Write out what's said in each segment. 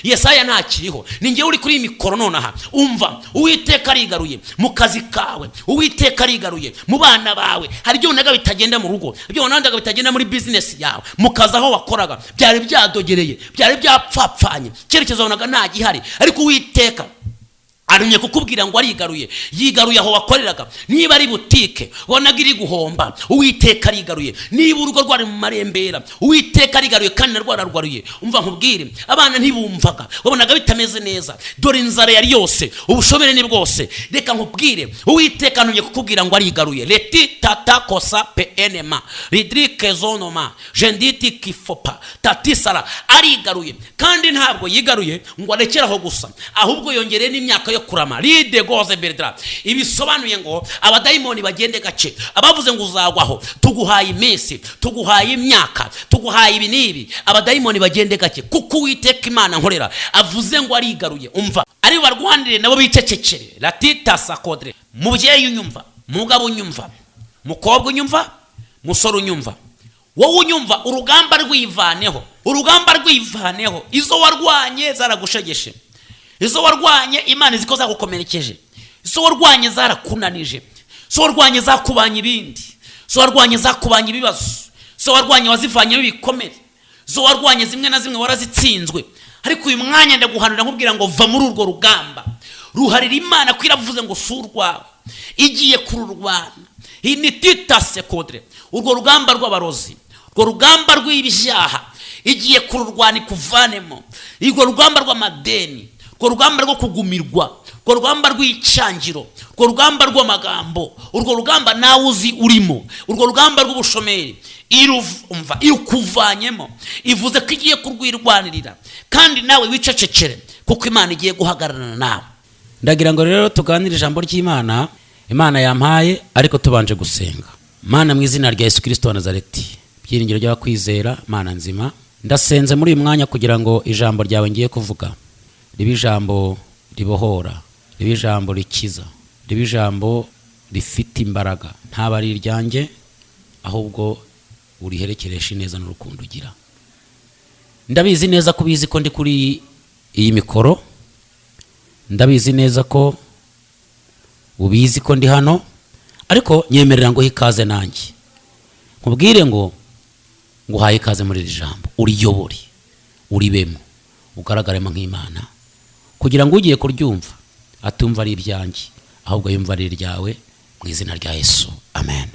Yesaya ntakiriho, ni ngewe uri kuri mikoro nonaha. Umva, Uwiteka arigaruye mu kazi kawe, Uwiteka arigaruye mu bana bawe. Hari ibyo unaga bitagenda mu rugo, ibyo unandaga bitagenda muri business yawe, mu kazi aho wakoraga byari byadogereye, byari byapfapfanye, cyerekezo unaga nta gihari, ariko Uwiteka arumye kukubwira ngo arigaruye. Yigaruye aho wakoreraga. Niba ari butike wonaga iri guhomba, Uwiteka arigaruye. Niba urugo rwari mu marembera, Uwiteka arigaruye kandi narwararwaruye. Umva nkubwire, abana ntibumvaga, wabonaga bitameze neza, dore inzara yari yose, ubushomere ni bwose. Reka nkubwire, Uwiteka arumye kukubwira ngo arigaruye. Leti tata kosa penema ridrike zonoma jenditi kifopa tatisara. Arigaruye kandi ntabwo yigaruye ngo arekeraho gusa, ahubwo yongereye n'imyaka yo kurama. Ride goze berdra. Ibisobanuye ngo abadayimoni bagende gace. Abavuze ngo uzagwaho, tuguhaye iminsi, tuguhaye imyaka, tuguhaye ibinibi, abadayimoni bagende gace, kuko Uwiteka Imana nkorera avuze ngo arigaruye. Umva, ari barwanire nabo bicecekere. Latita sakodre. Mubyeyi unyumva, mugabo unyumva, mukobwa unyumva, musore unyumva, wowe unyumva, urugamba rwivaneho, urugamba rwivaneho. Izo warwanye zaragushegeshe, izo warwanye Imana iziko zagukomerekeje, izo warwanye zarakunanije, izo warwanye zakubanye ibindi, izo warwanye zakubanye ibibazo, izo warwanye wazivanye ibikomere, izo warwanye zimwe na zimwe warazitsinzwe. Ariko uyu mwanya ndaguhanura nkubwira ngo va muri urwo rugamba. Ruharira Imana ko iravuze ngo surwawe igiye kururwana. Initita sekodre. Urwo rugamba rw'abarozi, urwo rugamba rw'ibyaha igiye kururwana ikuvanemo. Urwo rugamba rw'amadeni, urwo rugamba rwo kugumirwa, urwo rugamba rw'icangiro, urwo rugamba rw'amagambo, urwo rugamba nawe uzi urimo, urwo rugamba rw'ubushomeri irumva irukuvanyemo. Ivuze ko igiye kurwirwanirira kandi nawe wicecekere, kuko Imana igiye guhagararana nawe. Ndagira ngo rero tuganire ijambo ry'Imana Imana yampaye, ariko tubanje gusenga. Mana, mu izina rya Yesu Kristo wa Nazareti, byiringiro ry'abakwizera, Mana nzima, ndasenze muri uyu mwanya kugira ngo ijambo ryawe ngiye kuvuga ribe ijambo ribohora, ribe ijambo rikiza, ribe ijambo rifite imbaraga. Ntaba ari iryanjye, ahubwo uriherekeresha neza n'urukundo ugira. Ndabizi neza ko bizi ko ndi kuri iyi mikoro, ndabizi neza ko ubizi ko ndi hano, ariko nyemerera ngo hikaze nanjye nkubwire ngo nguhaye ikaze muri iri jambo, uriyobore, uribemo, ugaragaremo nk'Imana, kugira ngo ugiye kuryumva atumva ari ibyanjye, ahubwo yumva ari iryawe, mu izina rya Yesu, amen.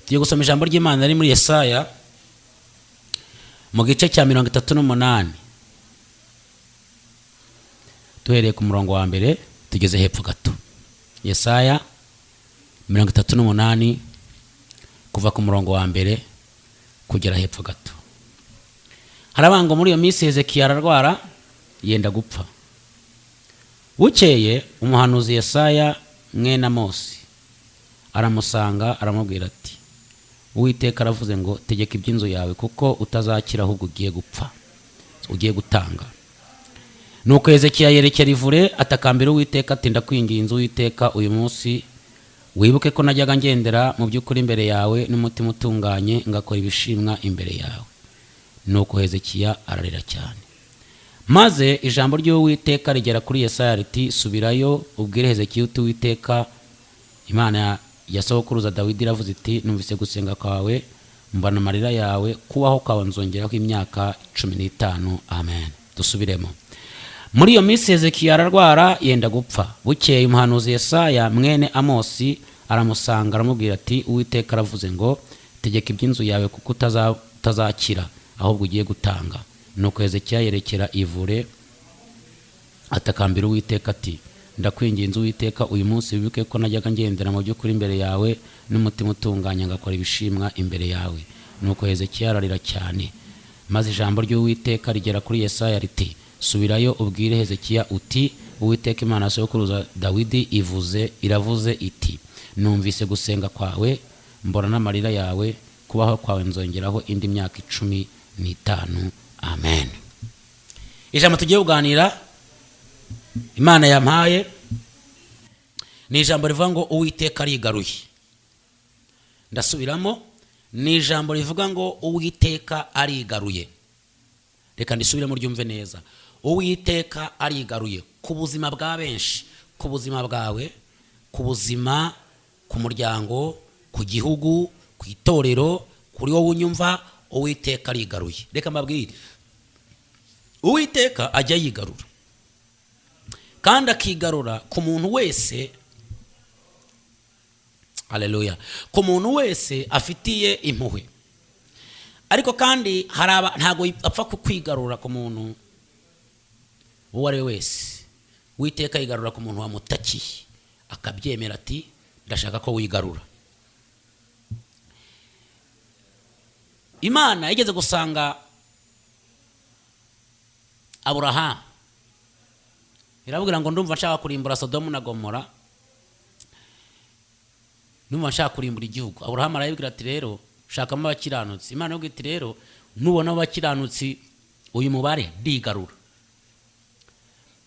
Tugiye gusoma ijambo ry'Imana riri muri Yesaya mu gice cya 38, duhereye ku murongo wa mbere tugeze hepfo gato. Yesaya 38 kuva ku murongo wa mbere kugera hepfo gato. Harabango muri iyo minsi Hezekiya ararwara, yenda gupfa. Bukeye umuhanuzi Yesaya mwene Amosi aramusanga, aramubwira ati, Uwiteka aravuze ngo tegeka iby'inzu yawe, kuko utazakira ahubwo ugiye gupfa, ugiye gutanga. Nuko Hezekiya yerekera ivure, atakambira Uwiteka ati, ndakwinginze Uwiteka, uyu munsi wibuke ko najyaga ngendera mu by'ukuri imbere yawe n'umutima utunganye, ngakora ibishimwa imbere yawe. Nuko Hezekiya ararira cyane. Maze ijambo ry'Uwiteka rigera kuri Yesaya riti, subirayo ubwire Hezekiya uti, Uwiteka Imana ya sokuruza Dawidi iravuze iti, numvise gusenga kwawe, mbana amarira yawe, kubaho kwawe nzongeraho imyaka 15. Amen. Dusubiremo. Muri iyo minsi Hezekiya ararwara, yenda gupfa. Bukeye umuhanuzi Yesaya mwene Amosi aramusanga, aramubwira ati, Uwiteka aravuze ngo tegeka iby'inzu yawe, kuko utazakira ahubwo ugiye gutanga. Nuko Hezekiya yerekera ivure, atakambira Uwiteka ati, ndakwinginze Uwiteka, uyu munsi wibuke ko najyaga ngendera mu by'ukuri imbere yawe n'umutima utunganye, ngakora ibishimwa imbere yawe. Nuko Hezekiya ararira cyane. Maze ijambo ry'Uwiteka rigera kuri Yesaya riti, subirayo ubwire Hezekiya uti, Uwiteka Imana ya sokuruza Dawidi iravuze iti, numvise gusenga kwawe, mbona n'amarira yawe, kubaho kwawe nzongeraho indi myaka 15. Amen. Ijambo tugiye kuganira Imana yampaye ni ijambo rivuga ngo Uwiteka arigaruye. Ndasubiramo, ni ijambo rivuga ngo Uwiteka arigaruye. Reka ndisubiremo ryumve neza. uwiteka arigaruye ku buzima bwa benshi, ku buzima bwawe, ku buzima, ku muryango, ku gihugu, ku itorero, kuri wowe unyumva. Uwiteka arigaruye. Reka mbabwire, uwiteka ajya yigarura kandi akigarura ku muntu wese, haleluya, ku muntu wese afitiye impuhwe. Ariko kandi ntago apfa kukwigarura ku muntu uwo ari we wese. Uwiteka yigarura ku muntu wamutakiye akabyemera ati ndashaka ko wigarura. Imana yigeze gusanga Aburahamu, irabwira ngo ndumva nshaka kurimbura Sodomu na Gomora, ndumva nshaka kurimbura igihugu. Aburahamu arayibwira ati rero shakamo abakiranutsi. Imana yabwira iti rero nubona abakiranutsi uyu mubare ndigarura.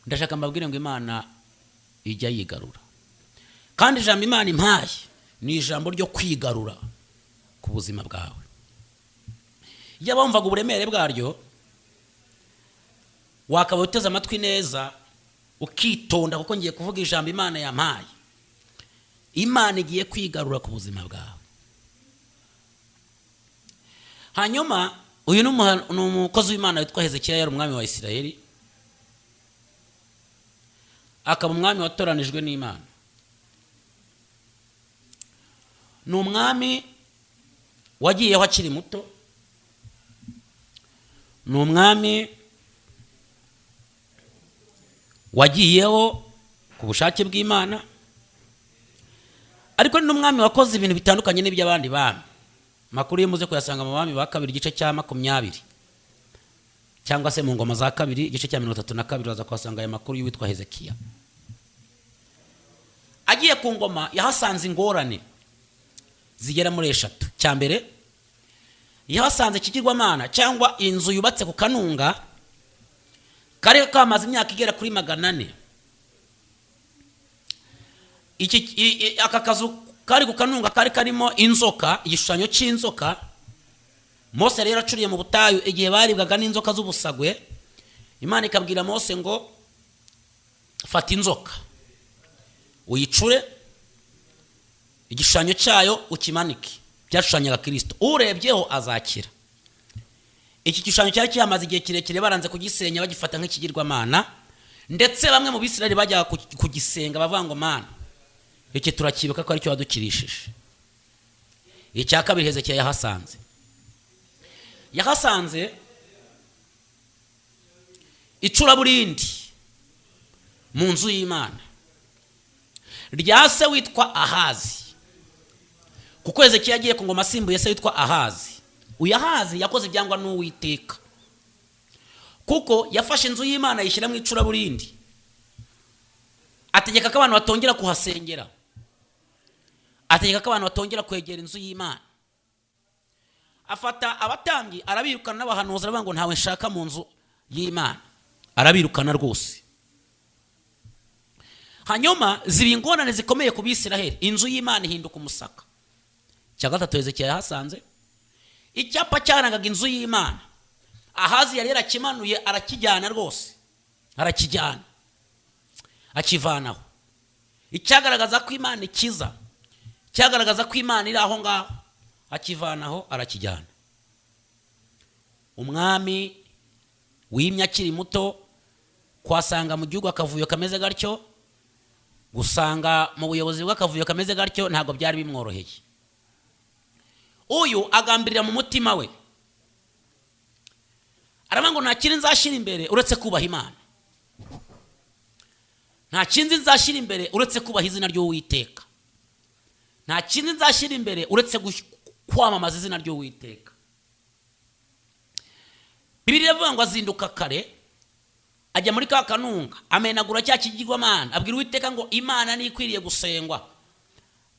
Ndashaka mbabwire ngo Imana ijya yigarura, kandi ijambo Imana impaye ni ijambo ryo kwigarura ku buzima bwawe. Iyo bumvaga uburemere bwaryo, wakaba uteze amatwi neza ukitonda, kuko ngiye kuvuga ijambo Imana yampaye. Imana igiye kwigarura ku buzima bwawe. Hanyuma uyu ni umukozi w'Imana witwa Hezekiya, yari umwami wa Isirayeli, akaba umwami watoranijwe n'Imana. Ni umwami wagiyeho akiri muto, ni umwami wagiyeho ku bushake bw'Imana, ariko ni n'umwami wakoze ibintu bitandukanye n'iby'abandi bami. Makuru ye muze kuyasanga mu bami ba kabiri igice cya 20, cyangwa se mu ngoma za kabiri igice cya 32 baza kuhasanga aya makuru y'uwitwa Hezekiya. Agiye ku ngoma yahasanze ingorane zigera muri 3. Cya mbere, yahasanze ikigirwamana cyangwa inzu yubatse ku kanunga kari kamaze imyaka igera kuri 400. Aka kazu kari ku kanunga kari karimo inzoka, igishushanyo cy'inzoka. Mose rero acuriye mu butayu igihe baribwaga n'inzoka z'ubusagwe. Imana ikabwira Mose ngo fata inzoka uyicure, igishushanyo cyayo ukimanike. Byashushanyaga Kristo, urebyeho azakira. Iki gishushanyo cyari cyamaze igihe kirekire baranze kugisenya, bagifata nk'ikigirwamana, ndetse bamwe mu Bisirayeli bajya kugisenga bavuga ngo Mana, iki turakibuka ko ari cyo wadukirishije. Icya kabiri, Hezekiya yahasanze icuraburindi mu nzu y'Imana rya se witwa Ahazi, kuko Hezekiya yagiye ku ngoma asimbuye se witwa Ahazi. Uyu Ahazi yakoze ibyangwa n'Uwiteka, kuko yafashe inzu y'Imana yishyira mu icuraburindi, ategeka ko abantu batongera kuhasengera, ategeka ko abantu batongera kwegera inzu y'Imana. Afata abatambyi arabirukana n'abahanuzi, aravuga ngo ntawe nshaka mu nzu y'Imana, arabirukana rwose. Hanyuma ziba ingorane zikomeye ku Bisirayeli, inzu y'Imana ihinduka umusaka. Cya gatatu, Hezekiya yahasanze icyapa cyarangaga inzu y'Imana. Ahazi yari yarakimanuye arakijyana rwose, arakijyana akivanaho. Icyagaragaza ko Imana ikiza, cyagaragaza ko Imana iri aho ngaho, akivanaho arakijyana. Umwami wimye akiri muto, kwasanga mu gihugu akavuyo kameze gatyo, gusanga mu buyobozi bw'akavuyo kameze gatyo, ntabwo byari bimworoheye. Uyu agambirira mu mutima we, aravuga ngo nta kindi nzashyira imbere uretse kubaha Imana, nta kindi nzashyira imbere uretse kubaha izina ry'Uwiteka, nta kindi nzashyira imbere uretse kwamamaza izina ry'Uwiteka. Bibiliya ivuga ngo azinduka kare ajya muri ka kanunga, amenagura cya kigirwamana, abwira Uwiteka ngo Imana ni ikwiriye gusengwa.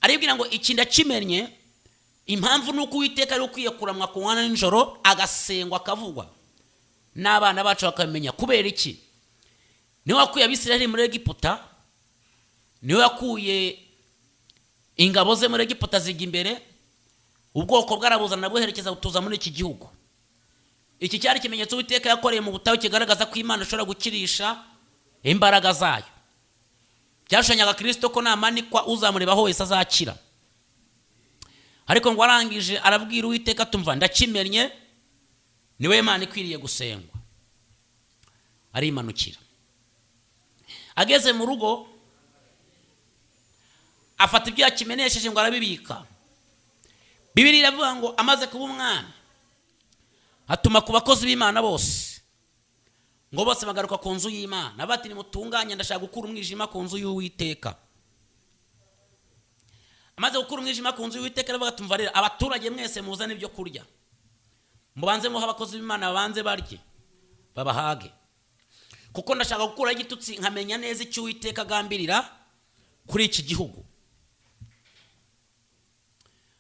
Aribwira ngo iki ndakimenye, impamvu nuko Uwiteka ari ukwiye kuramwa ku mwana n'ijoro, agasengwa akavugwa n'abana bacu bakamenya. Kubera iki? Niwe wakuye Abisirayeli muri Egiputa, niwe wakuye ingabo ze muri Egiputa zijya imbere, ubwoko bwarabuzana bwoherekeza butuza muri iki gihugu. iki cyari ikimenyetso Uwiteka yakoreye mu butayu kigaragaza ko Imana ishobora gukirisha imbaraga zayo. Byashushanyaga Kristo ko namanikwa uzamurebaho wese azakira. Ariko ngo arangije arabwira Uwiteka tumva ndakimenye niwe Imana ikwiriye gusengwa. Arimanukira. Ageze mu rugo afata ibyo yakimenesheje ngo arabibika. Bibiliya iravuga ngo amaze kuba umwana atuma ku bakozi b'Imana bose ngo bose bagaruka ku nzu y'Imana bati nimutunganye ndashaka gukura umwijima ku nzu y'Uwiteka. Amaze gukura umwijima ku nzu y'Uwiteka aravuga tumva rero abaturage mwese muzane ibyo kurya, mubanze muha abakozi b'Imana babanze barye babahage, kuko ndashaka gukura igitutsi nkamenya neza icyo Uwiteka agambirira kuri iki gihugu.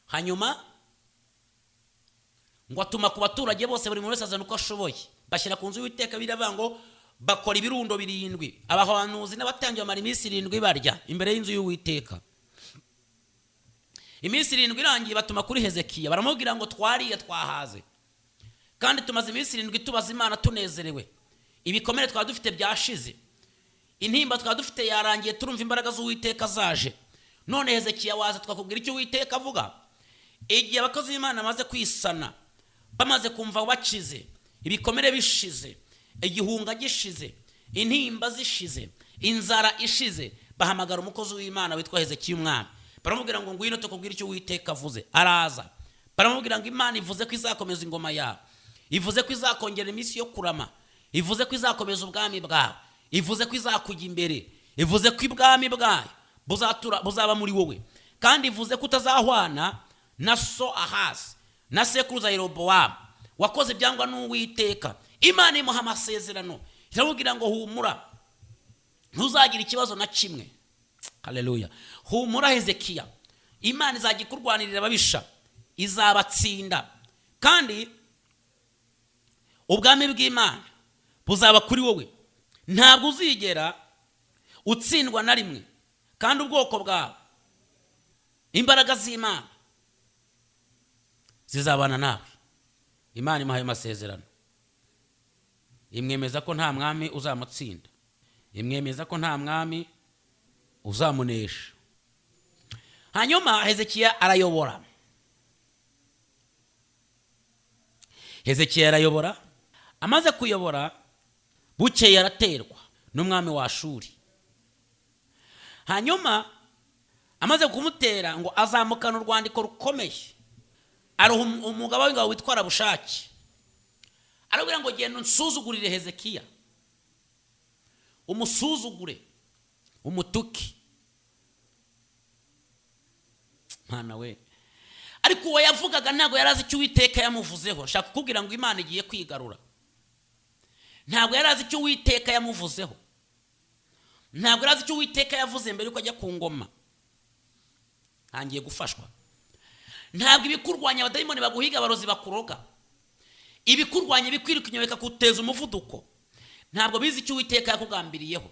Hanyuma ngo atuma ku baturage bose buri wese azana uko ashoboye, bashyira ku nzu y'Uwiteka. Biravuga ngo bakora ibirundo 7, abahanuzi n'abatambyi bamara iminsi 7 barya imbere y'inzu y'Uwiteka. Iminsi 7 irangiye batuma kuri Hezekiya baramubwira ngo twariye twahaze kandi tumaze iminsi 7 tubaza Imana tunezerewe, ibikomere twaba dufite byashize, intimba twaba dufite yarangiye, turumva imbaraga z'Uwiteka zaje. None Hezekiya waza twakubwira icyo Uwiteka avuga. Igihe abakozi b'Imana maze kwisana, bamaze kumva bakize, ibikomere bishize, igihunga gishize, intimba zishize, inzara ishize, bahamagara umukozi w'Imana witwa Hezekiya umwami. Baramubwira ngo ngwino tukubwira icyo Uwiteka avuze. Araza. Baramubwira ngo Imana ivuze ko izakomeza ingoma yawe, ivuze ko izakongera iminsi yo kurama, ivuze ko izakomeza ubwami bwawe, ivuze ko izakujya imbere, ivuze ko ibwami bwayo buzaba muri wowe, kandi ivuze ko utazahwana na so Ahazi na sekuruza Yerobowamu wakoze ibyangwa n'Uwiteka. Imana imuha amasezerano iramubwira ngo humura, ntuzagira ikibazo na kimwe. Haleluya. Humura Hezekiya, Imana izagikurwanirira ababisha, izabatsinda, kandi ubwami bw'Imana buzaba kuri wowe. Ntabwo uzigera utsindwa na rimwe, kandi ubwoko bwawe imbaraga z'Imana zizabana nawe. Imana imuhaye amasezerano, imwemeza ko nta mwami uzamutsinda, imwemeza ko nta mwami uzamunesha. Hanyuma Hezekiya arayobora. Hezekiya arayobora, amaze kuyobora bukeye araterwa n'umwami wa Ashuri. Hanyuma amaze kumutera ngo azamukana urwandiko rukomeye, aruha umugabo w'ingabo witwa Rabushaki, arabwira ngo genda unsuzugurire Hezekiya, umusuzugure, umutuki. Mana we, ariko uwo yavugaga ntabwo yarazi icyo Uwiteka yamuvuzeho. Shaka kukubwira ngo Imana igiye kwigarura. Ntabwo yarazi icyo Uwiteka yamuvuzeho, ntabwo yarazi icyo Uwiteka yavuze mbere yuko ajya ku ngoma. Hangiye gufashwa. Ntabwo ibikurwanya abadayimoni baguhiga abarozi bakuroga, ibikurwanya bikwirukinya bikakuteza umuvuduko, ntabwo bizi icyo Uwiteka yakugambiriyeho.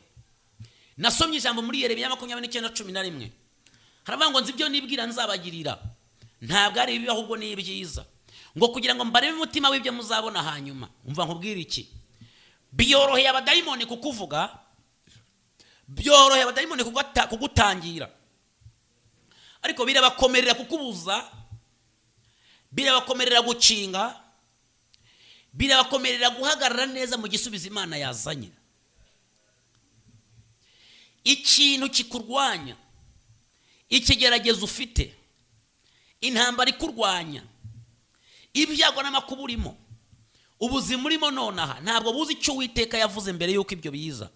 Nasomye ijambo muri Yeremiya 29:11, haravuga ngo nzi ibyo nibwira nzabagirira, ntabwo ari ibibi ahubwo ni ibyiza, ngo kugira ngo mbarebe umutima w'ibyo muzabona hanyuma. Umva nkubwira iki, byoroheye abadayimoni kukuvuga, byoroheye abadayimoni kugutangira, ariko birabakomerera kukubuza, birabakomerera gucinga, birabakomerera guhagarara neza mu gisubizo Imana yazanye. Ikintu kikurwanya, ikigeragezo ufite, intambara ikurwanya, ibyago n'amakuba urimo, ubuzima urimo nonaha, ntabwo buzi icyo Uwiteka yavuze mbere yuko ibyo biza.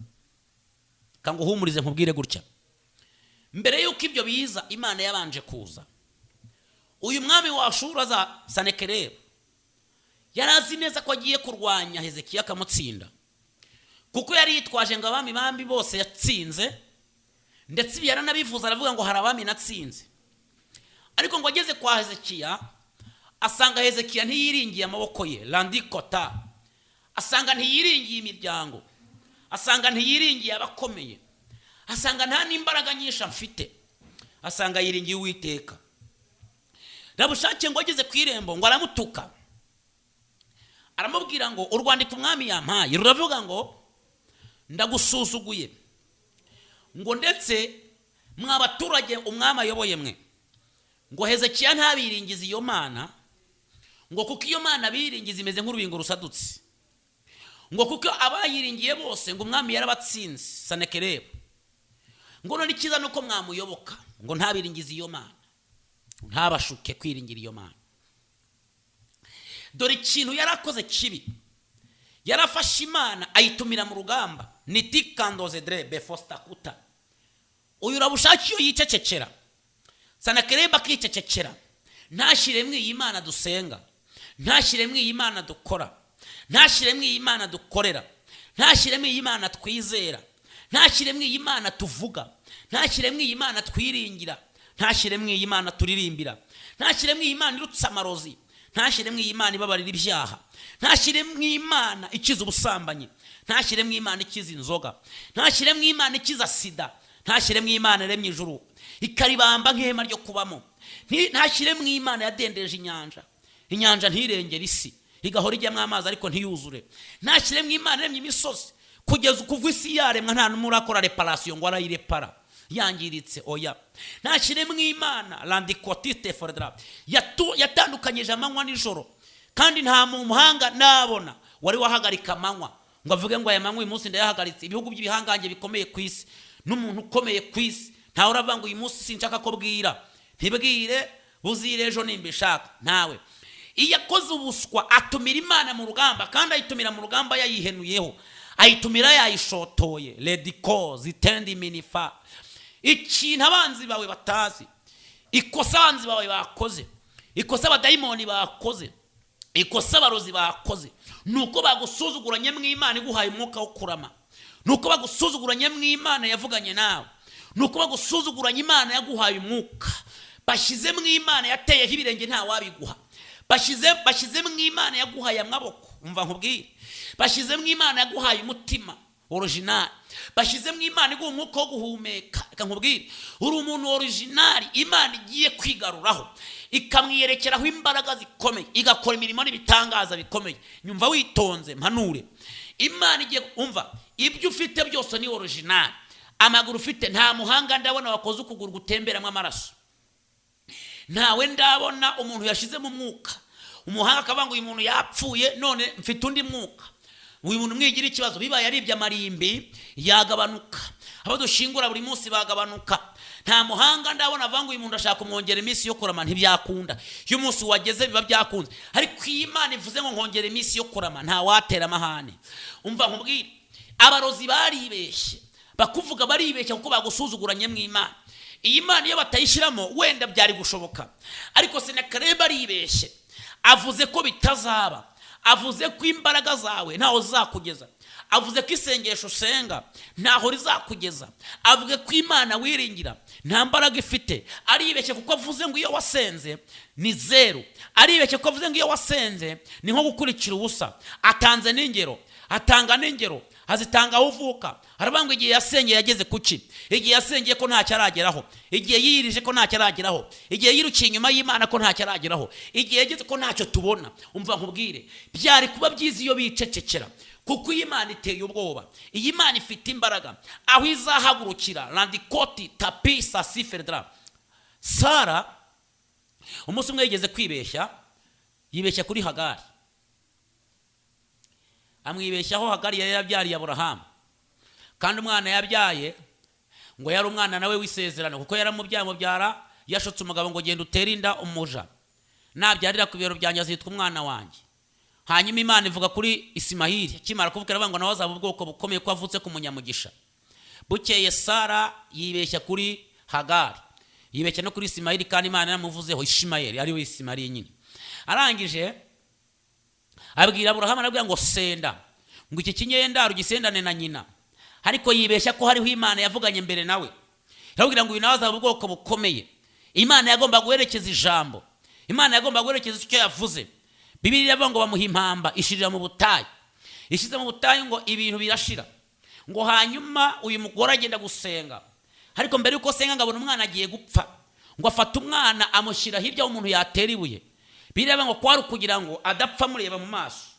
Kango humurize nkubwire gutya, mbere yuko ibyo biza Imana yabanje kuza. Uyu mwami wa Ashuri Senakeribu yarazi neza ko agiye kurwanya Hezekiya akamutsinda, kuko yari yitwaje ngo abami bambi bose yatsinze, ndetse yaranabivuza aravuga ngo hari abami natsinze. Ariko ngo ageze kwa Hezekiya asanga Hezekiya ntiyiringiye amaboko ye, landikota, asanga ntiyiringiye imiryango, asanga ntiyiringiye abakomeye, asanga nta n'imbaraga nyinshi afite, asanga yiringiye Uwiteka. Rabushake ngo ageze ku irembo ngo aramutuka, aramubwira ngo urwandiko umwami yampaye ruravuga ngo ndagusuzuguye ngo ndetse mwa baturage umwami ayoboye mwe ngo Hezekiya ntabiringize iyo mana ngo kuko iyo mana biringiza imeze nk'urubingo rusadutse ngo kuko abayiringiye bose ngo umwami yarabatsinze Sanekereba ngo none ikiza nuko mwamuyoboka ngo ntabiringize iyo mana ntabashuke kwiringira iyo mana. Dore ikintu yarakoze kibi, yarafashe imana ayitumira mu rugamba nitikandoze dre befostakuta. Uyu urabushaki iyo yicecekera Sanekereba akicecekera, ntashiremwe iyi mana dusenga, ntashiremwe iyi mana dukora, ntashiremwe iyi mana dukorera, ntashiremwe iyi mana twizera, ntashiremwe iyi mana tuvuga, ntashiremwe iyi mana twiringira, ntashiremwe iyi mana turirimbira, ntashiremwe iyi mana irutsa amarozi, ntashiremwe iyi mana ibabarira ibyaha, ntashiremwe iyi mana ikiza ubusambanyi, ntashiremwe iyi mana ikiza inzoga, ntashiremwe iyi mana ikiza sida, ntashiremwe iyi mana iremye ijuru ikaribamba nk'ihema ryo kubamo, ntashiremwe iyi mana yadendeje inyanja ntirengere isi igahora ijyamo amazi ariko ntiyuzure, ntashiremwe iyi mana iremye imisozi kugeza kuva isi yaremwa nta n'umurakora reparation ngo arayirepara yangiritse oya, ntashiremwe iyi mana landicotiste fordra yatandukanyije amanywa n'ijoro, kandi nta mu muhanga nabona wari wahagarika amanywa ngo avuge ngo aya manywa uyu munsi ndayahagaritse. Ibihugu by'ibihangange bikomeye ku isi n'umuntu ukomeye ku isi ntawe uravuga ngo uyu munsi sinshaka ko bwira, ntibwire buzire ejo nimbishaka. Ntawe iyo akoze ubuswa atumira imana mu rugamba, kandi ayitumira mu rugamba yayihenuyeho, ayitumira yayishotoye lediko zitendi minifa. Ikintu abanzi bawe batazi, ikosa abanzi bawe bakoze, ikosa abadayimoni bakoze, ikosa abarozi bakoze, nuko bagusuzuguranye mu Imana iguhaye umwuka wo kurama, nuko bagusuzuguranye mu Imana yavuganye nawe, nuko bagusuzuguranye Imana yaguhaye umwuka, bashize mu Imana yateyeho ibirenge nta wabiguha, bashize mu Imana yaguhaye amaboko, umva nkubwire, bashize mu Imana yaguhaye umutima original, bashize mu Imana iguha umwuka wo guhumeka. Reka nkubwire, uri umuntu original Imana igiye kwigaruraho ikamwiyerekeraho imbaraga zikomeye, igakora imirimo n'ibitangaza bikomeye. Nyumva witonze mpanure, Imana igiye umva ibyo ufite byose ni original. Amaguru ufite nta muhanga ndabona wakoze ukuguru gutemberamo amaraso, ntawe ndabona umuntu yashize mu mwuka umuhanga akabanga uyu muntu yapfuye none mfite undi mwuka, uyu muntu mwigira ikibazo bibaye aribye amarimbi yagabanuka, abo dushingura buri munsi bagabanuka. Nta muhanga ndabona avanga uyu muntu ashaka kumwongera iminsi yo kurama, ntibyakunda. Iyo umunsi wageze biba byakunze, ariko Imana ivuze ngo nkongera iminsi yo kurama nta watera amahane. Umva nkubwire, abarozi baribeshye, bakuvuga baribeshya kuko bagusuzuguranye mu Imana. Iyi Imana iyo batayishiramo wenda byari gushoboka, ariko Sanekereba aribeshye, avuze ko bitazaba, avuze ko imbaraga zawe ntaho zizakugeza, avuze ko isengesho usenga ntaho rizakugeza, avuge ko Imana wiringira nta mbaraga ifite. Aribeshye kuko avuze ngo iyo wasenze ni zero, aribeshye kuko avuze ngo iyo wasenze ni nko gukurikira ubusa. Atanze n'ingero, atanga n'ingero, azitanga aho uvuka. Aravuga ngo igihe yasengeye yageze kuki, igihe yasengeye ko ntacyo arageraho, igihe yirije ko ntacyo arageraho, igihe yirukiye inyuma y'Imana ko ntacyo arageraho, igihe yageze ko ntacyo tubona. Umva nkubwire, byari kuba byiza iyo bicecekera, kuko iyi Imana iteye ubwoba. Iyi Imana ifite imbaraga, aho izahagurukira landikoti tapi sasiferdra. Sara umunsi umwe yigeze kwibeshya, yibeshya kuri Hagari, amwibeshyaho Hagari yari yabyariye Aburahamu, kandi umwana yabyaye ngo yari umwana nawe w'isezerano, kuko yaramubyaye mubyara yashotse umugabo ngo genda utere inda umuja, nabyarira ku bibero byanjye azitwa umwana wanjye. Hanyuma Imana ivuga kuri Ismaili, kimara kuvuga aravuga ngo nawe azaba ubwoko bukomeye ko avutse ku munyamugisha. Bukeye Sara yibeshya kuri Hagari, yibeshya no kuri Ismaili, kandi Imana yaramuvuzeho Ishimayeli ari we Ismaili nyine. Arangije abwira Aburahamu arabwira ngo senda, ngo iki kinyendaro gisendane na nyina, ariko yibeshya ko hariho Imana yavuganye mbere nawe, arabwira ngo uyu nawe azaba ubwoko bukomeye. Imana yagomba guherekeza ijambo, Imana yagomba guherekeza icyo yavuze. Bibiliya iravuga ngo bamuha impamba ishirira mu butayu, ishize mu butayu ngo ibintu birashira. Ngo hanyuma uyu mugore agenda gusenga, ariko mbere yuko senga ngabona umwana agiye gupfa, ngo afata umwana amushyira hirya y'umuntu yatera ibuye. Bibiliya iravuga ngo kwari kugira ngo adapfa mureba mu maso,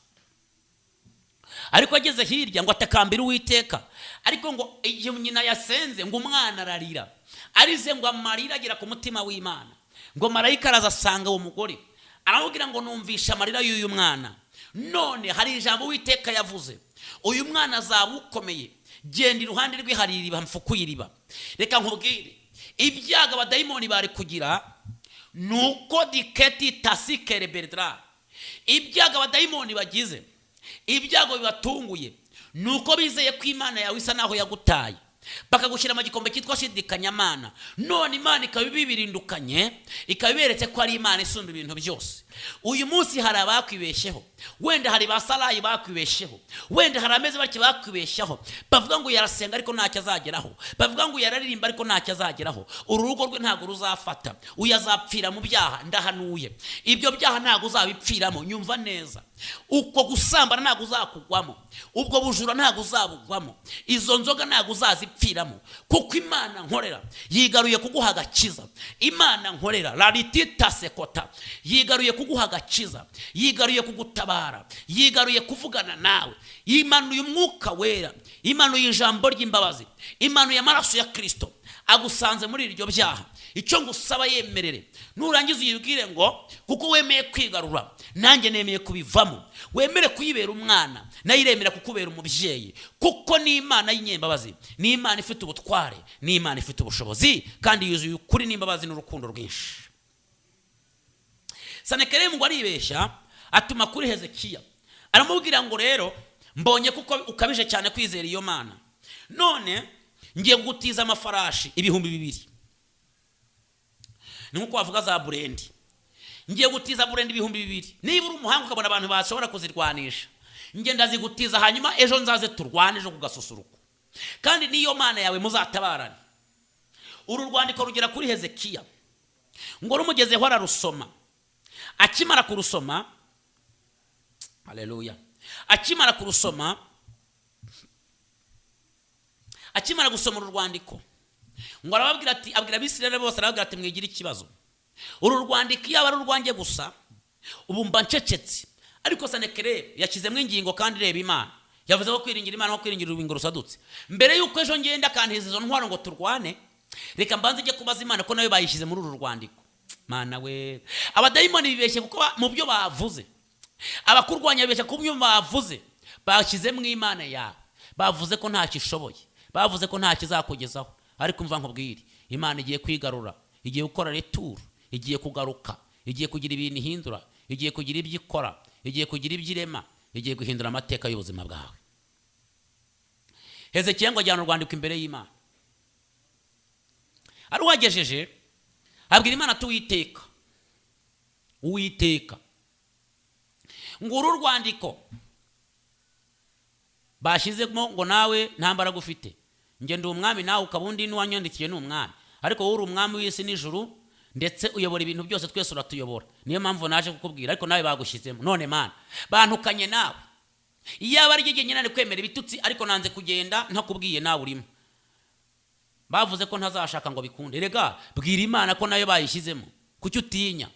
ariko ageze hirya ngo atakambira Uwiteka, ariko ngo igihe nyina yasenze ngo umwana ararira, arize ngo amarira agera ku mutima w'Imana, ngo marayika araza asanga uwo mugore aramubwira ngo numvisha amarira y'uyu mwana, none hari ijambo Uwiteka yavuze, uyu mwana azaba ukomeye, genda iruhande rwe hari iriba mfukuye iriba. Reka nkubwire ibyaga abadayimoni bari kugira nuko diketi tasikere berdra, ibyaga abadayimoni bagize, ibyago bibatunguye nuko bizeye ko Imana yawe isa naho yagutaye, bakagushyira mu gikombe cyitwa shidikanyamana, none Imana ikabibirindukanye, ikabiberetse ko ari Imana isumba ibintu byose. Uyu munsi hari abakwibeshyeho, wenda hari basarayi bakwibeshyeho, wenda hari ameze bake bakwibeshyeho, bavuga ngo yarasenga ariko ntacyo azageraho, bavuga ngo yararirimba ariko ntacyo azageraho, urugo rwe ntabwo ruzafata, uyazapfira mu byaha. Ndahanuye ibyo byaha ntabwo uzabipfiramo, nyumva neza. Uko gusambana ntabwo uzakugwamo, ubwo bujura ntabwo uzabugwamo, izo nzoga ntabwo uzazipfiramo, kuko Imana nkorera yigaruye kuguha agakiza. Imana nkorera laritita sekota yigaruye kuguha agakiza, yigaruye kugutabara, yigaruye kuvugana nawe, imanuye umwuka wera, imanuye ijambo ry'imbabazi, imanuye amaraso ya Kristo, agusanze muri iryo byaha. Icyo ngusaba yemerere, nurangiza uyibwire ngo kuko wemeye kwigarura nanjye nemeye kubivamo, wemere kuyibera umwana, nayo iremera kukubera umubyeyi, kuko ni Imana y'inyembabazi, ni Imana ifite ubutware, ni Imana ifite ubushobozi, kandi yuzuye ukuri n'imbabazi n'urukundo rwinshi. Senakeribu ngo aribeshya atuma kuri Hezekiya, aramubwira ngo rero mbonye kuko ukabije cyane kwizera iyo Mana, none ngiye kugutiza amafarashi 2,000. Ni nkuko wavuga za burendi, ngiye gutiza burendi 2,000. Niba uri umuhanga ukabona abantu bashobora kuzirwanisha, ngiye ndazigutiza, hanyuma ejo nzaze turwane ejo kugasusuruko, kandi niyo Mana yawe muzatabarane. Uru rwandiko rugera kuri Hezekiya ngo rumugezeho ararusoma, akimara kurusoma, haleluya, akimara kurusoma, akimara gusoma uru rwandiko ngo arababwira ati, abwira Abisirayeli bose, arababwira ati mwigira ikibazo, uru rwandiko iyo aba ari urwanjye gusa ubu mba ncecetse, ariko Senakeribu yashyizemo ingingo kandi reba Imana yavuze ko kwiringira Imana no kwiringira urubingo rusadutse. Mbere yuko ejo ngenda kantiza izo ntwaro ngo turwane, reka mbanze njye kubaza Imana ko nayo bayishyize muri uru rwandiko. Mana we, abadayimoni bibeshye kuko mu byo bavuze, abakurwanya bibeshye ku byo bavuze, bashyize mu Imana yawe, bavuze ko nta kishoboye, bavuze ko nta kizakugezaho. Ariko mva nkubwire, Imana igiye kwigarura, igiye gukora returu, igiye kugaruka, igiye kugira ibintu ihindura, igiye kugira ibyo ikora, igiye kugira ibyo irema, igiye guhindura amateka y'ubuzima bwawe. Hezekiya ngo ajyana urwandiko imbere y'Imana, ari wagejeje abwira Imana ati Uwiteka ngo uru rwandiko bashyizemo ngo nawe nta mbaraga ufite, njye ndi umwami nawe ukaba undi n'uwanyandikiye ni umwami, ariko wowe uri umwami w'isi n'ijuru, ndetse uyobora ibintu byose, twese uratuyobora. Niyo mpamvu naje kukubwira, ariko nawe bagushyizemo. None Mana, bantukanye nawe, iyaba ari igihe nyine kwemera ibitutsi, ariko nanze kugenda ntakubwiye nawe urimo. Bavuze ko ntazashaka ngo bikunde. Rega bwira Imana ko nayo bayishyizemo, kuki utinya?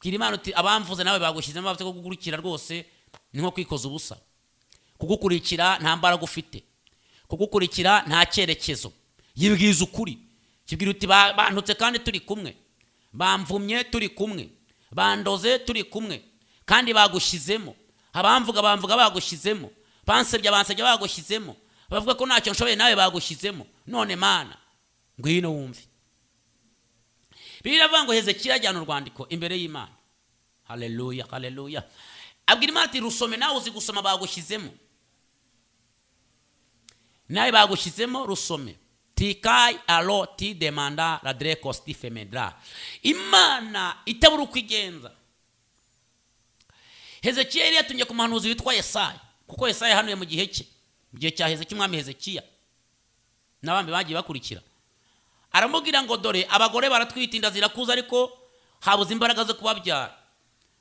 Bwira Imana uti abamvuze nawe bagushyizemo, bavuze ko kugukurikira rwose ni nko kwikoza ubusa. Kugukurikira nta mbaraga ufite, kugukurikira nta cyerekezo. Yibwiza ukuri, kibwira uti bantutse kandi turi kumwe, bamvumye turi kumwe, bandoze turi kumwe, kandi bagushyizemo. Abamvuga bagushyizemo, bansebya bagushyizemo, bavuga ko ntacyo nshoboye nawe bagushyizemo. None Mana ngwino wumve. Biravuga ngo Hezekiya ajyana urwandiko imbere y'Imana. Haleluya, haleluya. Abwira Imana ati rusome, nawe uzi gusoma, bagushyizemo, nawe bagushyizemo, rusome. Tikai alo ti demanda la dreko stifemedra. Imana itabura uko igenza. Hezekiya yari yatumye ku muhanuzi witwa Yesaya, kuko Yesaya hanuye mu gihe cye, mu gihe cya Hezekiya, umwami Hezekiya n'abandi bagiye bakurikira. Aramubwira ngo dore abagore baratwita, inda zirakuza, ariko habuze imbaraga zo kubabyara.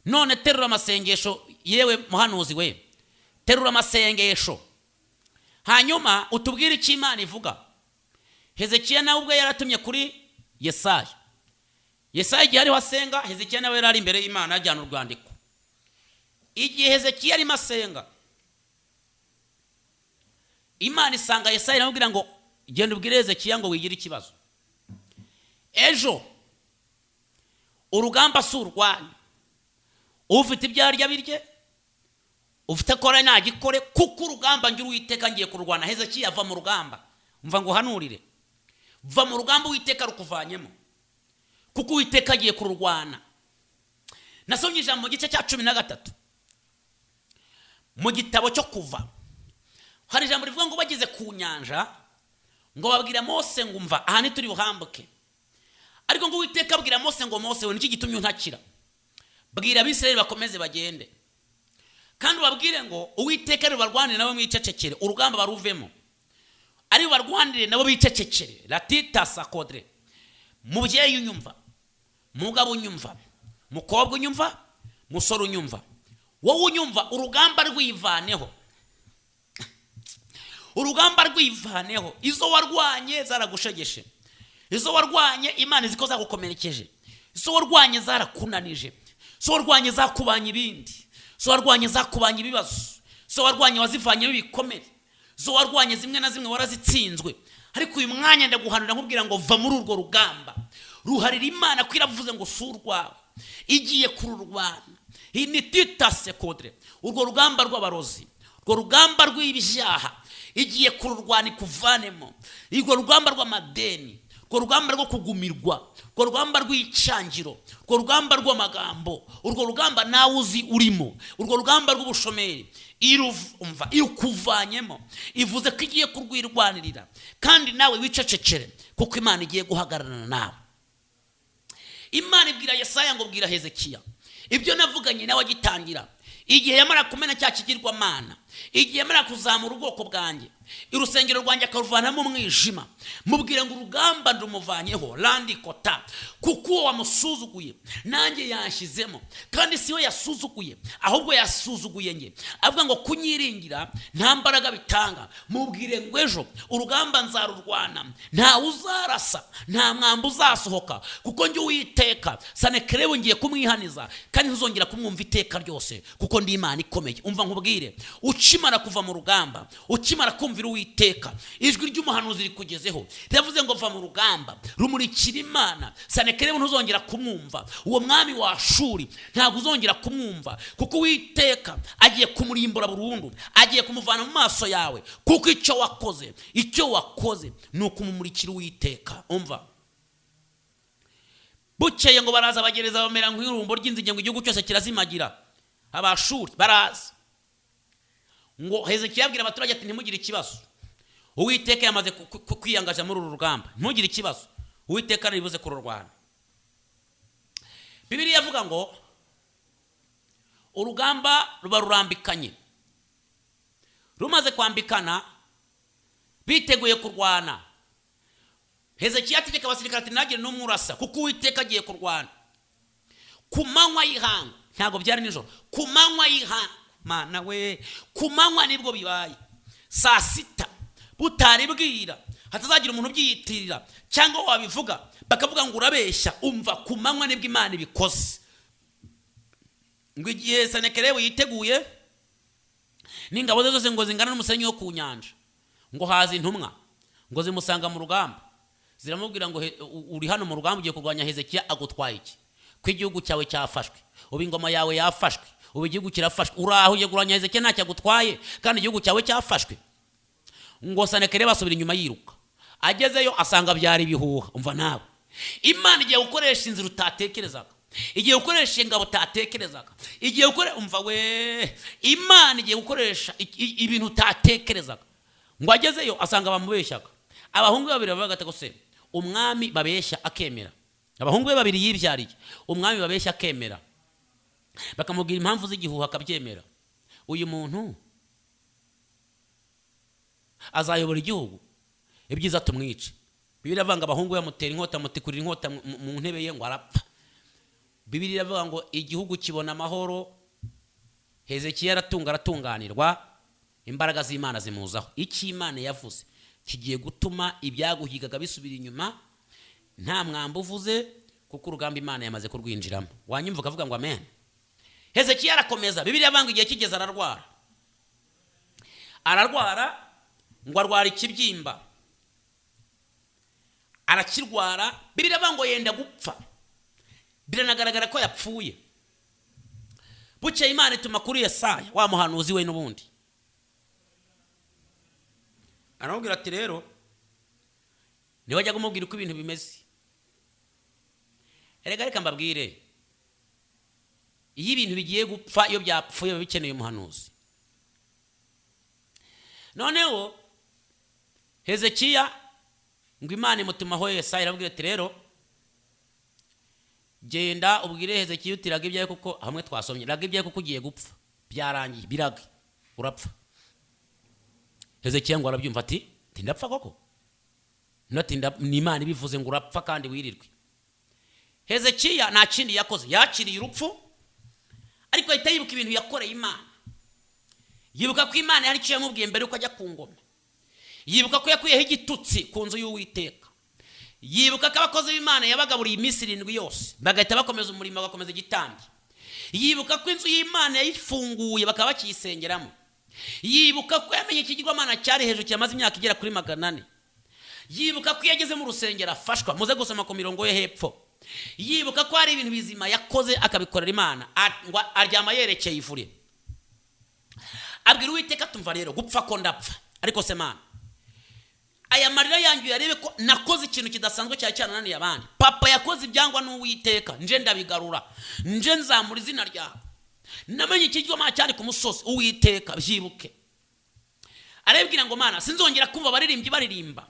None terura amasengesho, yewe muhanuzi we, terura amasengesho, hanyuma utubwire icyo Imana ivuga. Hezekiya nawe ubwo yaratumye kuri Yesaya. Yesaya igihe ariho asenga, Hezekiya nawe yari imbere y'Imana ajyana urwandiko. Igihe Hezekiya arimo asenga, Imana isanga Yesaya iramubwira ngo genda ubwire Hezekiya ngo wigire ikibazo. Ejo urugamba surwanya, ufite ibyarya birye, ufite kora nagikore, kuko urugamba ngira Uwiteka ngiye kurwana. Hezekiya ava mu rugamba, umva ngo hanurire, va mu rugamba Uwiteka rukuvanyemo, kuko Uwiteka agiye kurwana. Nasomye ijambo mu gice cya 13 mu gitabo cyo Kuva, hari ijambo rivuga ngo bageze ku nyanja ngo babwira Mose ngo umva aha ni turi buhambuke, ariko ngo Uwiteka abwira Mose ngo Mose we niki gitumye untakira, bwira Abisirayeli bakomeze bagende kandi babwire ngo Uwiteka ari barwanire nabo mwicecekere, urugamba baruvemo, ari barwanire nabo bicecekere. Latita sakodre, mubyeyi unyumva, mugabo unyumva, mukobwa unyumva, musoro unyumva, wowe unyumva, urugamba rwivaneho, urugamba rwivaneho. Izo warwanye zaragushegeshe, izo warwanye Imana iziko zagukomerekeje, izo warwanye zarakunanije, izo warwanye zakubanye ibindi, izo warwanye zakubanye ibibazo, izo warwanye wazivanyemo ibikomere, izo warwanye zimwe na zimwe warazitsinzwe. Ariko uyu mwanya ndaguhanura nkubwira ngo va muri urwo rugamba, ruharira Imana ko iravuze ngo surwawe igiye kururwana. Initita sekodre, urwo rugamba rw'abarozi, urwo rugamba rw'ibyaha igiye kururwana ikuvanemo, urwo rugamba rw'amadeni, urwo rugamba rwo kugumirwa, urwo rugamba rw'icangiro, urwo rugamba rw'amagambo, urwo rugamba nawe uzi urimo, urwo rugamba rw'ubushomeri irumva irukuvanyemo, ivuze ko igiye kurwirwanirira kandi nawe wicecekere kuko Imana igiye guhagararana nawe. Imana ibwira Yesaya ngo bwira Hezekiya ibyo navuganye nawe agitangira, igihe yamara kumena cya kigirwamana, igihe yamara kuzamura ubwoko bwanjye, irusengero rwanjye akaruvanamo umwijima, mubwire ngo urugamba ndumuvanyeho landi kota, kuko uwo wamusuzuguye nanjye yanshyizemo, kandi si we yasuzuguye ahubwo yasuzuguye nge, avuga ngo kunyiringira nta mbaraga bitanga. Mubwire ngo ejo urugamba nzarurwana, nta uzarasa, nta mwamba uzasohoka, kuko njye Uwiteka Sanekerebu ngiye kumwihaniza kandi ntuzongera kumwumva iteka ryose, kuko ndi Imana ikomeye. Umva nkubwire, ukimara kuva mu rugamba, ukimara kumvira Uwiteka, ijwi ry'umuhanuzi rikugezeho ryavuze ngo va mu rugamba, rumurikira Imana. Sanekerebu ntuzongera kumwumva, uwo mwami wa Ashuri ntabwo uzongera kumwumva, kuko Uwiteka agiye kumurimbura burundu, agiye kumuvana mu maso yawe, kuko icyo wakoze ni ukumumurikira Uwiteka. Umva, bukeye ngo baraza bagereza bamera nk'irumbo ry'inzige ngo igihugu cyose kirazimagira. Abashuri baraza ngo Hezekiya abwira abaturage ati ntimugire ikibazo, Uwiteka yamaze kwiyangaza muri uru rugamba, ntugire ikibazo, Uwiteka aribuze kururwana. Bibiliya yavuga ngo urugamba ruba rurambikanye, rumaze kwambikana biteguye kurwana. Hezekiya ategeka abasirikare ati ntagire n'umwe urasa, kuko Uwiteka agiye kurwana. Ku manywa y'ihanga, ntabwo byari nijoro, ku manywa y'ihanga, Mana we, ku manywa nibwo bibaye. Saa 6 butari bwira, hatazagira umuntu ubyiyitirira cyangwa wabivuga bakavuga ngo urabeshya. Umva, ku manywa nibwo Imana ibikoze. Ngo igihe Sanekerebu yiteguye n'ingabo ze zose ngo zingana n'umusenyi wo ku nyanja, ngo haza intumwa ngo zimusanga mu rugamba, ziramubwira ngo uri hano mu rugamba ugiye kurwanya Hezekiya, agutwaye iki? Ko igihugu cyawe cyafashwe, ubu ingoma yawe yafashwe, ubu igihugu kirafashwe, uraho ugiye kurwanya Hezekiya ntacyo agutwaye kandi igihugu cyawe cyafashwe. Ngo Sanekerebu asubira inyuma yiruka, agezeyo asanga byari bihuha. Umva nawe, Imana igiye gukoresha inzira utatekerezaga, igiye gukoresha ingabo utatekerezaga, igiye gukora, umva we, Imana igiye gukoresha ibintu utatekerezaga. Ngo agezeyo asanga bamubeshyaga. Abahungu babiri bavuga ati se umwami babeshya akemera, abahungu be babiri yibyariye, umwami babeshya akemera, bakamubwira impamvu z'igihuha akabyemera. Uyu muntu azayobora igihugu, ibyiza tumwice. Bibiliya iravuga ngo abahungu bamutera inkota, mutikurira inkota mu ntebe ye ngo arapfa. Bibiliya iravuga ngo igihugu kibona amahoro, Hezekiya aratunganirwa, imbaraga z'Imana zimuzaho. Iki Imana yavuze kigiye gutuma ibyaguhigaga bisubira inyuma, nta mwamba uvuze, kuko urugamba Imana yamaze kurwinjiramo. Wanyumva ukavuga ngo amen. Hezekiya arakomeza. Bibiliya iravuga ngo igihe kigeze ararwara ngo arwara ikibyimba, arakirwara. Bibiliya ivuga ngo yenda gupfa, biranagaragara ko yapfuye. Bukeye Imana ituma kuri Yesaya, wa muhanuzi we n'ubundi, aramubwira ati rero niwe ajya kumubwira uko ibintu bimeze. Reka mbabwire, iyo ibintu bigiye gupfa, iyo byapfuye biba bikeneye umuhanuzi. Noneho Hezekiya ngo Imana imutumaho Yesaya, arabwira ati rero genda ubwire Hezekiya uti raga ibyawe kuko hamwe twasomye, raga ibyawe kuko ugiye gupfa, byarangiye, birage, urapfa. Hezekiya ngo arabyumva ati ndapfa koko? Natinda ni Imana ibivuze ngo urapfa kandi wirirwe. Hezekiya nta kindi yakoze, yakiriye urupfu, ariko ahita yibuka ibintu yakoreye Imana. Yibuka ko Imana yari icyo yamubwiye mbere uko ajya ku ngoma. Yibuka ko yakuyeho igitutsi ku nzu y'Uwiteka. Yibuka ko abakozi b'Imana yabagaburiye iminsi 7 yose, bagahita bakomeza umurimo, bagakomeza igitambwe. Yibuka ko inzu y'Imana yayifunguye bakaba bakiyisengeramo. Yibuka ko yamenye ikigirwamana cyari hejuru cyamaze imyaka igera kuri 400. Yibuka ko yageze mu rusengero afashwa, muze gusoma ku mirongo ye hepfo. Yibuka ko hari ibintu bizima yakoze akabikorera Imana, aryama yerekeye ivure. Abwira Uwiteka, tumva rero gupfa ko ndapfa, ariko se Mana, aya marira yanjye yarebe ko nakoze ikintu kidasanzwe cyane cyanananiye abandi. Papa yakoze ibyangwa n'Uwiteka, nje ndabigarura, nje nzamura izina ryawe. Namenye ikigirwamana cyane ku musozi, Uwiteka byibuke. Arebwira ngo Mana, sinzongera kumva abaririmbyi baririmba,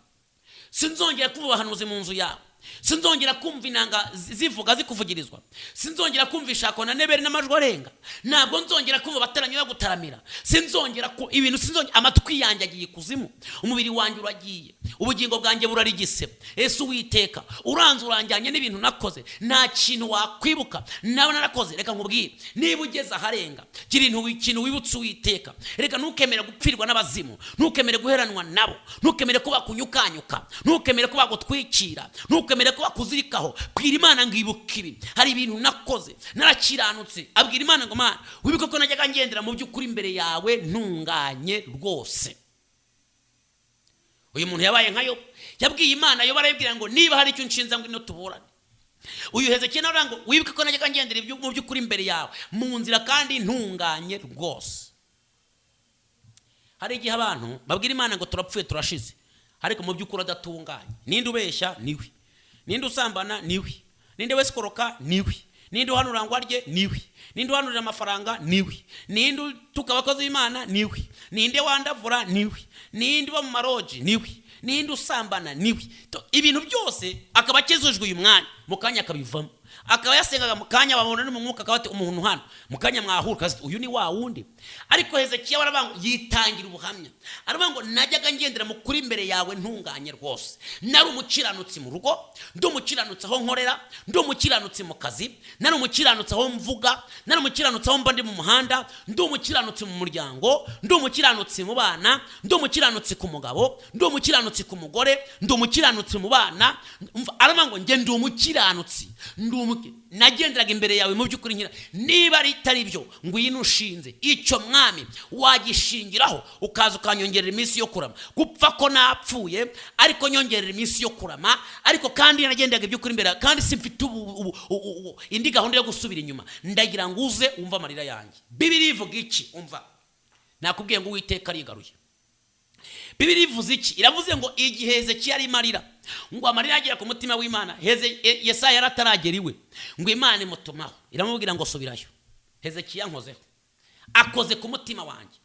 sinzongera kumva abahanuzi mu nzu yawe, sinzongera kumva inanga zivuga zikuvugirizwa, sinzongera kumva ishako na neberi n'amajwi arenga, ntabwo nzongera kumva abateranyi bagutaramira, sinzongera ku ibintu, sinzongera. Amatwi yanjye agiye kuzimu, umubiri wanjye uragiye, ubugingo bwanjye burarigise. Ese Uwiteka uranze uranjyanye n'ibintu nakoze, nta kintu wakwibuka nawe narakoze. Reka nkubwire, niba ugeze aharenga, gira ikintu wibutse Uwiteka. Reka ntukemere gupfirwa n'abazimu, ntukemere guheranwa nabo, ntukemere ko bakunyukanyuka, ntukemere ko bagutwikira, ntukemere ko bakuzirikaho. Bwira Imana ngo ibuka ibi, hari ibintu nakoze narakiranutse. Abwira Imana ngo Mana, wibuke ko najyaga ngendera mu by'ukuri imbere yawe ntunganye rwose. Uyu muntu yabaye nka Yobu, yabwiye Imana, Yobu arabwira ngo niba hari icyo nshinza ngo ino tuburane. Uyu Hezekiya nawe ngo wibuke ko najyaga ngendera mu by'ukuri imbere yawe mu nzira kandi ntunganye rwose. Hari igihe abantu babwira Imana ngo turapfuye turashize, ariko mu by'ukuri adatunganye. Ninde ubeshya? Niwe. Ninde usambana? Niwe. Ninde wesikoroka? Niwe. Ninde uhanura ngo arye? Niwe. Ninde uhanurira amafaranga? Niwe. Ninde tukabakoze Imana? Niwe. Ninde wandavura? Niwe. Ninde wa mu maroji? Niwe. Ninde usambana? Niwe. Ibintu byose akaba akizujwe uyu mwanya, mu kanya akabivamo. Akaba yasengaga mu kanya, babona no mu mwuka, akaba ati umuntu hano mu kanya mwahura, uyu ni wa wundi. Ariko Hezekiya warabango yitangira ubuhamya, arabango najyaga ngendera mu kuri imbere yawe ntunganye rwose. Nari umukiranutsi mu rugo, ndi umukiranutsi aho nkorera, ndi umukiranutsi mu kazi, nari umukiranutsi aho mvuga, nari umukiranutsi aho mba ndi mu muhanda, ndi umukiranutsi mu muryango, ndi umukiranutsi mu bana, ndi umukiranutsi ku mugabo, ndi umukiranutsi ku mugore, ndi umukiranutsi mu bana. Arabango nge ndi umukiranutsi, nagenderaga imbere yawe mu by'ukuri nkira. Niba ritari byo ngwino ushinze icyo Mwami wagishingiraho, ukaza ukanyongerera iminsi yo kurama. Gupfa ko napfuye, ariko nyongerera iminsi yo kurama, ariko kandi nagendaga iby'ukuri imbere, kandi simfite indi gahunda yo gusubira inyuma. Ndagira ngo uze umva amarira yanjye. Bibiliya ivuga iki? Umva, nakubwiye ngo Uwiteka arigaruye. Bibiliya ivuze iki? Iravuze ngo igihe Hezekiya ari marira, ngo amarira agera ku mutima w'Imana, Yesaya yarataragera iwe, ngo Imana imutumaho, iramubwira ngo subirayo. Hezekiya nkozeho, akoze ku mutima wanjye.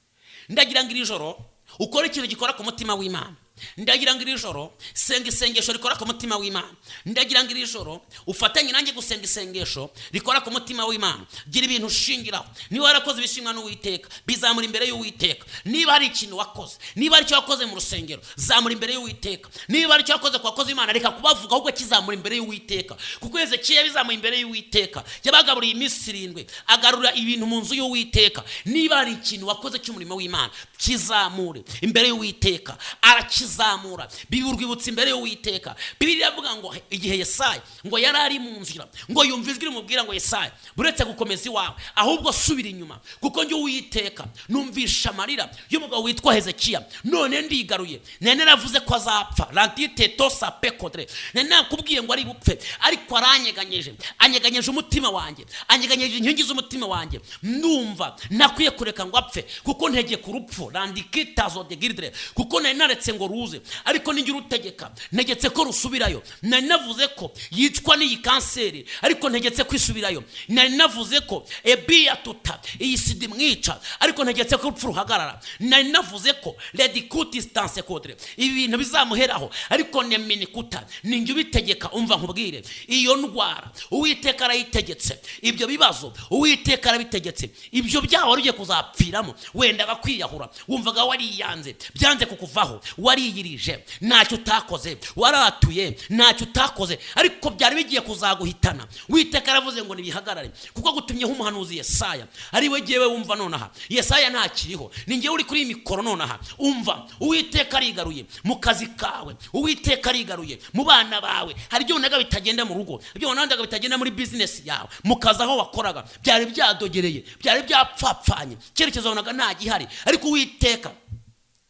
Ndagira ngo iri joro ukora ikintu gikora ku mutima w'Imana. Ndagira ngo iri joro senga isengesho rikora ku mutima w'Imana. Ndagira ngo iri joro ufatanye nanjye gusenga isengesho rikora ku mutima w'Imana. Gira ibintu ushingiraho. Niba warakoze ibishimwa n'Uwiteka, bizamura imbere y'Uwiteka. Niba hari ikintu wakoze, niba ari cyo wakoze mu rusengero, zamura imbere y'Uwiteka. Niba ari cyo wakoze ku bakozi Imana, reka kubavuga ahubwo kizamura imbere y'Uwiteka. Kuko Hezekiya bizamuye imbere y'Uwiteka, yabagaburiye iminsi 7, agarura ibintu mu nzu y'Uwiteka. Niba hari ikintu wakoze cy'umurimo w'Imana, kizamure imbere y'Uwiteka. Arakiza birabizamura biburwibutsa imbere y'Uwiteka. Bibiliya iravuga ngo igihe Yesaya ngo yari ari mu nzira ngo yumva ijwi rimubwira ngo Yesaya buretse gukomeza iwawe ahubwo subira inyuma kuko njye Uwiteka numvisha amarira y'umugabo witwa Hezekiya none ndigaruye. Nene naravuze ko azapfa lantiteto sapekodre. Nene nakubwiye ngo ari bupfe ariko anyeganyeje umutima wanjye, anyeganyeje inkingi z'umutima wanjye. Ndumva nakwiye kureka ngo apfe kuko ntege ku rupfu landikitazo de girdre kuko nari naretse ngo ruze ariko ninjye urutegeka ntegetse ko rusubirayo. Nari navuze ko yicwa n'iyi kanseri ariko ntegetse kwisubirayo. Nari navuze ko ebiya tuta iyi sida mwica ariko ntegetse ko urupfu ruhagarara. Nari navuze ko redicutistance kodre ibi bintu bizamuheraho ariko neminikuta ninjye ubitegeka. Umva nkubwire iyo ndwara Uwiteka arayitegetse, ibyo bibazo Uwiteka arabitegetse, ibyo byaho wari ugiye kuzapfiramo wenda bakwiyahura wumvaga wariyanze byanze kukuvaho wariyirije ntacyo utakoze waratuye ntacyo utakoze ariko byari bigiye kuzaguhitana. Uwiteka aravuze ngo nibihagarare kuko gutumyeho umuhanuzi Yesaya ari we giyewe. Wumva nonaha Yesaya ntakiriho ninjye uri kuri mikoro nonaha. Umva Uwiteka arigaruye mu kazi kawe, Uwiteka arigaruye mu bana bawe. Hari byo naga bitagenda mu rugo, byo nandaga bitagenda muri business yawe, mu kazi aho wakoraga byari byadogereye, byari byapfapfanye, cyerekezo wabonaga nta gihari ariko Uwiteka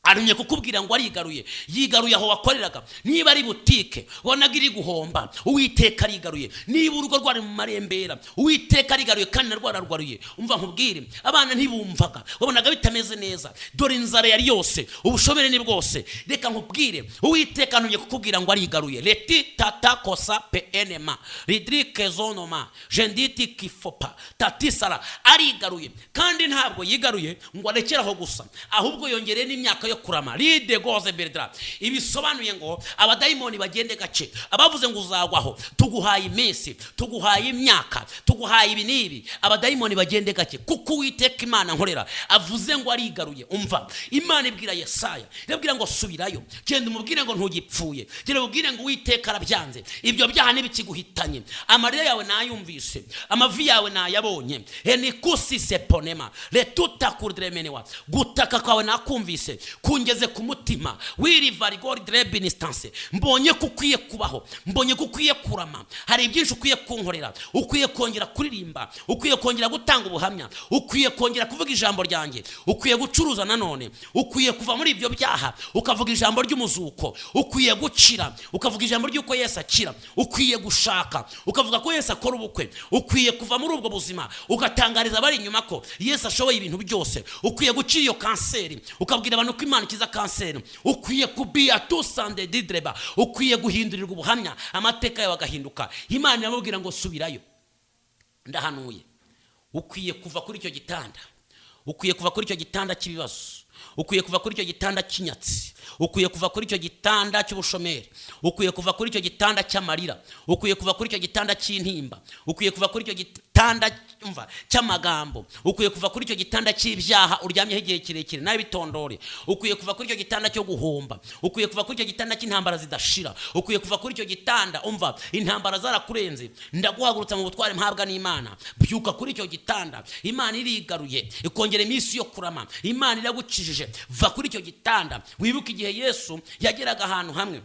arumye kukubwira ngo arigaruye. Yigaruye aho wakoreraga. Niba ari butike wonaga iri guhomba Uwiteka arigaruye. Niba urugo rwari mu marembera Uwiteka arigaruye kandi narwararwaruye. Umva nkubwire abana ntibumvaga wabonaga bitameze neza, dore inzara yari yose, ubushomere ni bwose. Reka nkubwire Uwiteka arumye kukubwira ngo arigaruye. Leti tata kosa penema ridrike zonoma jenditi kifopa tatisara arigaruye kandi ntabwo yigaruye ngo arekeraho gusa ahubwo yongereye n'imyaka yo kurama ride goze berdra. Ibisobanuye ngo abadayimoni bagende gace. Abavuze ngo uzagwaho tuguhaye iminsi, tuguhaye imyaka, tuguhaye ibinibi, abadayimoni bagende gace kuko Uwiteka Imana nkorera avuze ngo arigaruye. Umva Imana ibwira Yesaya irabwira ngo subirayo, genda umubwire ngo ntugipfuye, genda umubwire ngo Uwiteka arabyanze, ibyo byaha ntibikiguhitanye, amarira yawe nayumvise, amavi yawe nayabonye. Enikusi seponema letuta kurdremenewa gutaka kwawe nakumvise kungeze ku mutima wirivari god rebinistance. Mbonye kukwiye kubaho, mbonye kukwiye kurama. Hari byinshi ukwiye kunkorera, ukwiye kongera kuririmba, ukwiye kongera gutanga ubuhamya, ukwiye kongera kuvuga ijambo ryanjye, ukwiye gucuruza nanone, ukwiye kuva muri ibyo byaha ukavuga ijambo ry'umuzuko, ukwiye gucira ukavuga ijambo ry'uko Yesu akira, ukwiye gushaka ukavuga ko Yesu akora ubukwe, ukwiye kuva muri ubwo buzima ugatangariza abari inyuma ko Yesu ashoboye ibintu byose, ukwiye gucira iyo kanseri ukabwira abantu ko Imana ikiza kanseri, ukwiye kubia tusande didreba, ukwiye guhindurirwa ubuhamya amateka yawe agahinduka. Imana iramubwira ngo subirayo ndahanuye. Ukwiye kuva kuri icyo gitanda, ukwiye kuva kuri icyo gitanda cy'ibibazo, ukwiye kuva kuri icyo gitanda cy'inyatsi, ukwiye kuva kuri icyo gitanda cy'ubushomeri, ukwiye kuva kuri icyo gitanda cy'amarira, ukwiye kuva kuri icyo gitanda cy'intimba, ukwiye kuva kuri icyo gitanda cy'amagambo, ukwiye kuva kuri icyo gitanda cy'ibyaha uryamyeho igihe kirekire nawe bitondore, ukwiye kuva kuri icyo gitanda cyo guhomba, ukwiye kuva kuri icyo gitanda cy'intambara zidashira, ukwiye kuva kuri icyo gitanda umva intambara zarakurenze, ndaguhagurutsa mu butware mpabwa n'Imana. Byuka kuri icyo gitanda, Imana irigaruye ikongera iminsi yo kurama, Imana iragukijije. Va kuri icyo gitanda. Wibuke igihe Yesu yageraga ahantu hamwe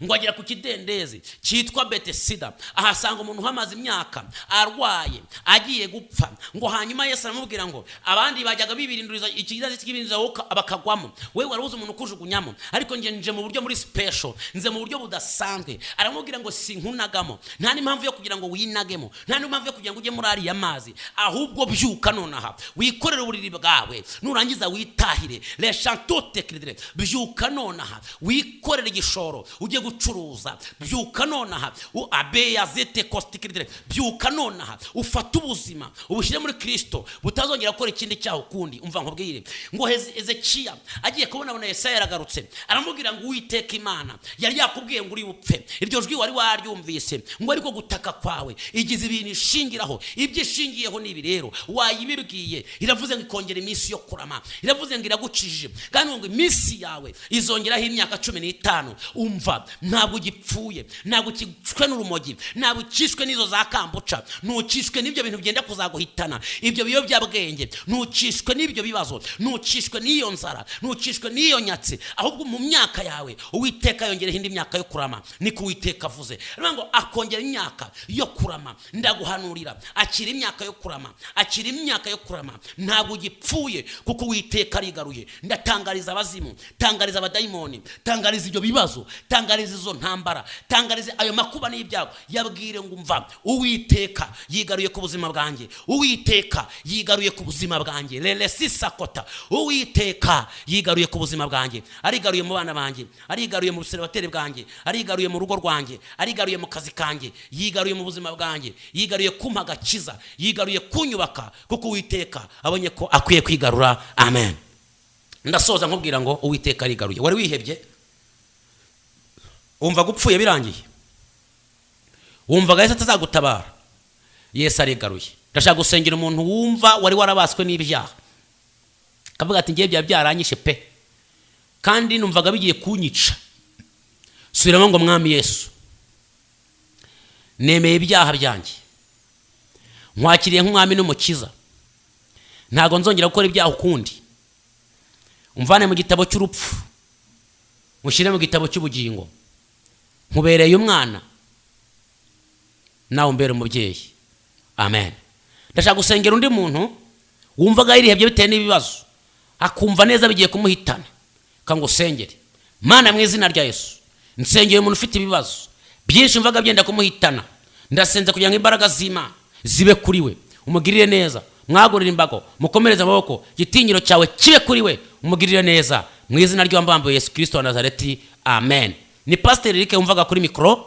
ngo agera ku kidendezi cyitwa Betesida, ahasanga umuntu uhamaze imyaka arwaye agiye gupfa. Ngo hanyuma Yesu aramubwira ngo abandi bajyaga bibirinduriza ikidendezi cy'ibinza bakagwamo, wewe waruzi umuntu kujugunyamo, ariko nje mu buryo muri special, nze mu buryo budasanzwe. Aramubwira ngo sinkunagamo, nta n'impamvu yo kugira ngo winagemo, nta n'impamvu yo kugira ngo ujye muri ari amazi, ahubwo byuka nonaha wikorere uburiri bwawe nurangiza witahire. Le chantote cridre, byuka nonaha wikorere igishoro ujye gucuruza. Byuka nonaha abeya zete kostikidire, byuka nonaha ufata ubuzima ubushyire muri Kristo butazongera gukora ikindi cyaho kundi. Umva nkubwire ngo Hezekiya agiye kubona abona Yesaya yaragarutse, aramubwira ngo Uwiteka Imana yari yakubwiye ngo uri bupfe, iryo jwi wari waryumvise, ngo ariko gutaka kwawe igize ibintu ishingiraho, ibyo ishingiyeho nibi rero wayibibwiye. Iravuze ngo ikongera iminsi yo kurama, iravuze ngo iragukijije kandi ngo iminsi yawe izongeraho imyaka 15. Umva umva ntabwo gipfuye, ntabwo kicwe n'urumogi, ntabwo kishwe n'izo za kambuca, ntukishwe n'ibyo bintu byenda kuzaguhitana, ibyo biyobyabwenge, ntukishwe n'ibyo bibazo, ntukishwe n'iyo nzara, ntukishwe n'iyo nyatsi, ahubwo mu myaka yawe Uwiteka yongereho indi myaka yo kurama. Niko Uwiteka avuze, ngo akongera imyaka yo kurama. Ndaguhanurira akira imyaka yo kurama, akira imyaka yo kurama, ntabwo gipfuye kuko Uwiteka arigaruye. Ndatangariza abazimu, tangariza abadayimoni, tangariza ibyo bibazo, tangariza izo ntambara, tangariza ayo makuba n'ibyago. Yabwire ngo umva Uwiteka yigaruye ku buzima bwanjye, Uwiteka yigaruye ku buzima bwanjye. Lele sisakota, Uwiteka yigaruye ku buzima bwanjye, arigaruye mu bana banjye, arigaruye mu buseribateri bwanjye, arigaruye mu rugo rwanjye, arigaruye mu kazi kanjye, yigaruye mu buzima bwanjye, yigaruye kumpa agakiza, yigaruye kunyubaka kuko Uwiteka abonye ko akwiye kwigarura. Amen. Ndasoza nkubwira ngo Uwiteka arigaruye. Wari wihebye, wumva gupfuye birangiye, wumvaga Yesu atazagutabara, Yesu arigaruye. Ndashaka gusengera umuntu wumva wari warabaswe n'ibyaha, kavuga ati ngiye byaranyishe pe, kandi numvaga bigiye kunyica. Subiramo ngo Mwami Yesu, nemeye ibyaha byanjye, nkwakiriye nk'umwami n'umukiza, ntago nzongera gukora ibyaha ukundi. Umvane mu gitabo cy'urupfu, mushyire mu gitabo cy'ubugingo. Nkubereye umwana, nawe umbere umubyeyi. Amen. Ndashaka gusengera undi muntu wumvaga yirihebye bitewe n'ibibazo, akumva neza bigiye kumuhitana, kangusengere. Mana mu izina rya Yesu, nsengeye umuntu ufite ibibazo byinshi mvaga byenda kumuhitana, ndasenze kugira ngo imbaraga z'Imana zibe kuri we, umugirire neza, mwagurira imbago, mukomereze amaboko, gitinyiro cyawe kibe kuri we, umugirire neza mu izina ry'uwambambuye Yesu Kristo wa Nazareti. Amen. Ni Pastor Eric wumvaga kuri mikoro.